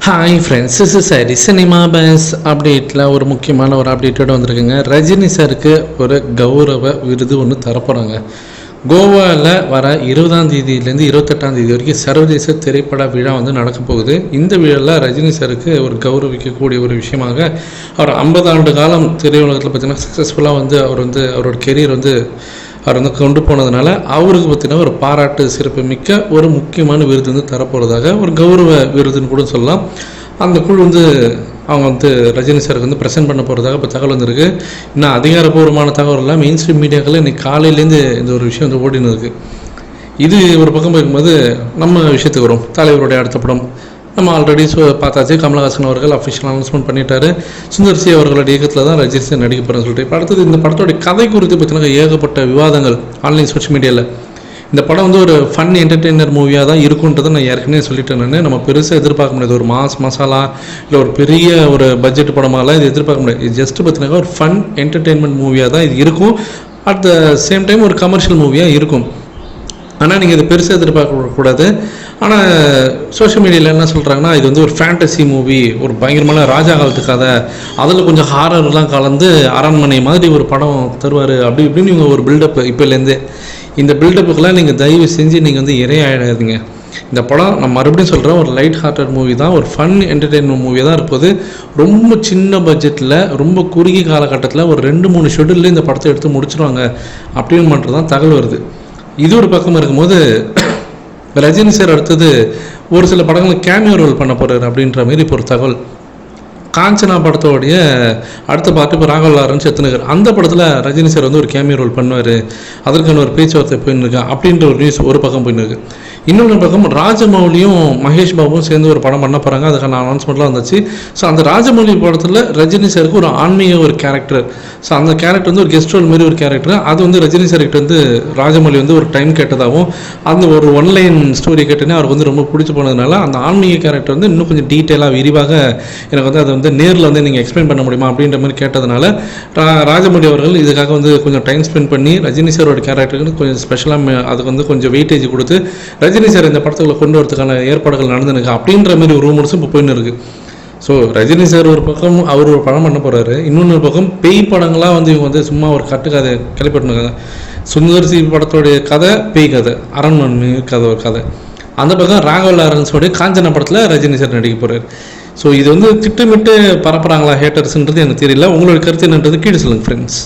Hi friends, this is Hari. Cinema bus அப்டேட்டில் ஒரு முக்கியமான ஒரு அப்டேட்டோடு வந்திருக்குங்க. ரஜினி சாருக்கு ஒரு கௌரவ விருது ஒன்று தரப்போகிறாங்க. கோவாவில் வர 20ஆம் தேதியிலேருந்து 28ஆம் தேதி வரைக்கும் சர்வதேச திரைப்பட விழா வந்து நடக்க போகுது. இந்த விழாவில் ரஜினி சாருக்கு ஒரு கௌரவிக்கக்கூடிய ஒரு விஷயமாக அவர் 50 ஆண்டு காலம் திரையுலகத்தில் பார்த்தீங்கன்னா சக்ஸஸ்ஃபுல்லாக வந்து அவரோட கெரியர் அவர் கொண்டு போனதுனால அவருக்கு பார்த்தீங்கன்னா ஒரு பாராட்டு சிறப்பு மிக்க ஒரு முக்கியமான விருது வந்து தரப்போகிறதாக ஒரு கௌரவ விருதுன்னு கூட சொல்லலாம். அந்த குழு அவங்க ரஜினி சாருக்கு ப்ரெசென்ட் பண்ண போகிறதாக இப்போ தகவல் வந்திருக்கு. இன்னும் அதிகாரப்பூர்வமான தகவல் இல்லை. மெயின் ஸ்ட்ரீம் மீடியாக்களில் இன்றைக்கி காலையிலேருந்து இந்த ஒரு விஷயம் ஓடினு இருக்குது. இது ஒரு பக்கம் போகும்போது நம்ம விஷயத்துக்கு வரும். தலைவருடைய அடுத்த படம் நம்ம ஆல்ரெடி பார்த்தாச்சு. கமலஹாசன் அவர்கள் அஃபிஷியல் அனௌன்ஸ்மெண்ட் பண்ணிட்டாரு. சுந்தர் சி அவர்களோட இயக்கத்தில் தான் ரஜினி சார் நடிக்க போகிறேன்னு சொல்லிட்டு இப்போ அடுத்தது இந்த படத்தோடைய கதை குறித்து பார்த்தீங்கன்னா ஏகப்பட்ட விவாதங்கள் ஆன்லைன் சோஷியல் மீடியாவில். இந்த படம் ஒரு ஃபன் என்டர்டெய்னர் மூவியாக தான் இருக்குன்றதை நான் ஏற்கனவே சொல்லிட்டேன். நம்ம பெருசாக எதிர்பார்க்க முடியாது. ஒரு மசாலா இல்லை ஒரு பெரிய ஒரு பட்ஜெட் படமாகலாம் இது எதிர்பார்க்க முடியாது. இது ஜஸ்ட் பார்த்தீங்கன்னா ஒரு ஃபன் என்டர்டெயின்மெண்ட் மூவியாக தான் இது இருக்கும். அட் த சேம் டைம் ஒரு கமர்ஷியல் மூவியாக இருக்கும். ஆனால் நீங்கள் இது பெருசாக எதிர்பார்க்கக்கூடாது. ஆனால் சோஷியல் மீடியாவில் என்ன சொல்கிறாங்கன்னா, இது ஒரு ஃபேண்டசி மூவி, ஒரு பயங்கரமான ராஜா காலத்து கதை, அதில் கொஞ்சம் ஹாரர்லாம் கலந்து அரண்மனை மாதிரி ஒரு படம் தருவார் அப்படி இப்படின்னு இவங்க ஒரு பில்டப் இப்போலேருந்தே. இந்த பில்டப்புக்கெல்லாம் நீங்கள் தயவு செஞ்சு நீங்கள் இரையாயிடாதீங்க. இந்த படம் நான் மறுபடியும் சொல்கிறேன், ஒரு லைட் ஹார்ட்டட் மூவி தான், ஒரு ஃபன் என்டர்டெயின்மெண்ட் மூவி தான் இருப்பது. ரொம்ப சின்ன பட்ஜெட்டில் ரொம்ப குறுகிய காலகட்டத்தில் ஒரு 2-3 ஷெட்யூலில் இந்த படத்தை எடுத்து முடிச்சிடுவாங்க அப்படின்னு மட்டும் தான் தகவல் வருது. இது ஒரு பக்கம் இருக்கும்போது ரஜினி சார் அடுத்தது ஒரு சில படங்களுக்கு கேமியோ ரோல் பண்ண போகிறார் அப்படின்ற மாதிரி இப்போ ஒரு தகவல். காஞ்சனா படத்தோடைய அடுத்த பாட்டு இப்போ ராகவ் லாரன்ஸ் எத்தனைக்கார் அந்த படத்தில் ரஜினி சார் ஒரு கேமியோ ரோல் பண்ணுவார், அதற்கான ஒரு பேச்சுவார்த்தை போயின்னு இருக்கு அப்படின்ற ஒரு நியூஸ் ஒரு பக்கம் போயின்னு இருக்கு. இன்னொரு பக்கம் ராஜமௌலியும் மகேஷ் பாபுவும் சேர்ந்து ஒரு படம் பண்ண போகிறாங்க. அதுக்கான அனௌன்ஸ்மெண்ட்லாம் வந்துச்சு. ஸோ அந்த ராஜமௌலி படத்தில் ரஜினி சாருக்கு ஒரு ஆன்மீக ஒரு கேரக்டர், ஸோ அந்த கேரக்டர் ஒரு கெஸ்ட் ரோல் மாதிரி ஒரு கேரக்டர். அது ரஜினி சார்கிட்ட ராஜமௌலி ஒரு டைம் கேட்டதாகவும் அந்த ஒரு ஒன்லைன் ஸ்டோரி கேட்டோன்னே அவருக்கு ரொம்ப பிடிச்சி போனதுனால அந்த ஆன்மீக கேரக்டர் இன்னும் கொஞ்சம் டீட்டெயிலாக விரிவாக எனக்கு அதை நேரில் நீங்கள் எக்ஸ்பிளைன் பண்ண முடியுமா அப்படின்ற மாதிரி கேட்டதுனால ராஜமௌலி அவர்கள் இதுக்காக கொஞ்சம் டைம் ஸ்பெண்ட் பண்ணி ரஜினி சாரோட கேரக்டருக்கு கொஞ்சம் ஸ்பெஷலாக அதுக்கு கொஞ்சம் வெயிட்டேஜ் கொடுத்து ரஜினி சார் இந்த படத்துக்குள்ள கொண்டு வரதுக்கான ஏற்பாடுகள் நடந்துருக்கு அப்படின்ற மாதிரி ஒரு ரூமர்ஸும் இப்போ போயின்னு இருக்குது. ஸோ ரஜினி சார் ஒரு பக்கம் அவர் ஒரு படம் பண்ண போகிறாரு. இன்னொன்று பக்கம் பேய் படங்களாக இவங்க சும்மா ஒரு கட்டுக்கதை கிளப்பிட்டுருக்காங்க. சுந்தர் சி படத்தோடைய கதை பேய் கதை, அரண்மனை கதை ஒரு கதை. அந்த பக்கம் ராகவ் லாரன்ஸோடைய காஞ்சனா படத்தில் ரஜினி சார் நடிக்க போகிறார். ஸோ இது திட்டமிட்டு பரப்புகிறாங்களா ஹேட்டர்ஸ்ன்றது எனக்கு தெரியல. உங்களோட கருத்து என்னன்றது கீழே சொல்லுங்கள் ஃப்ரெண்ட்ஸ்.